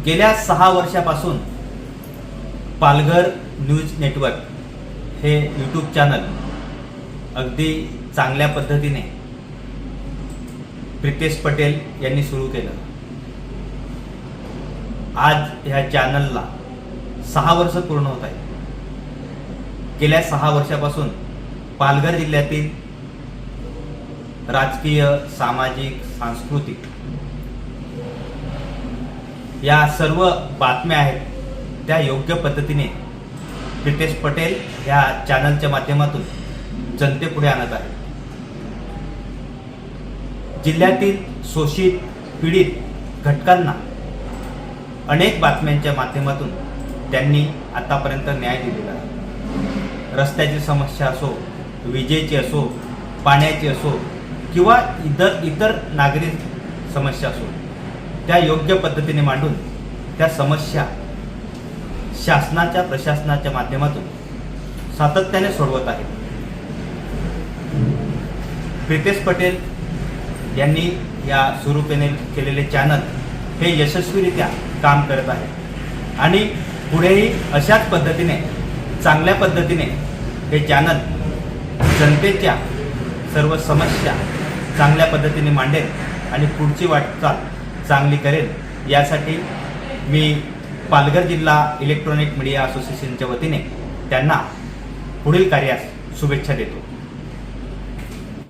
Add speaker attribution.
Speaker 1: गेल्या 6 वर्षापासून Palghar news network हे यूट्यूब चॅनल अगदी चांगल्या पद्धतीने प्रितेश पटेल यांनी सुरू केलं. आज ह्या चॅनलला 6 वर्ष पूर्ण होत आहे. गेल्या 6 वर्षापासून पालघर जिल्ह्यातील राजकीय, सामाजिक, सांस्कृतिक या सर्व बातम्या आहेत त्या योग्य पद्धतीने प्रितेश पटेल ह्या चॅनलच्या माध्यमातून जनतेपुढे आणत आहेत. जिल्ह्यातील शोषित, पीडित घटकांना अनेक बातम्यांच्या माध्यमातून त्यांनी आतापर्यंत न्याय दिलेला आहे. रस्त्याची समस्या असो, विजेची असो, पाण्याची असो किंवा इतर नागरी समस्या असो, त्या योग्य पद्धतीने मांडून त्या समस्या शासनाच्या, प्रशासनाच्या माध्यमातून सातत्याने सोडवत आहेत. प्रितेश पटेल यांनी या सुरू केलेले चॅनल हे यशस्वीरित्या काम करत आहे आणि पुढेही अशाच पद्धतीने, चांगल्या पद्धतीने हे चॅनल जनतेच्या सर्व समस्या चांगल्या पद्धतीने मांडेल आणि पुढची वाटचाल चांगली करेल. यासाठी मी पालघर जिल्हा इलेक्ट्रॉनिक मीडिया असोसिएशनच्या वतीने त्यांना पुढील कार्यास शुभेच्छा देतो.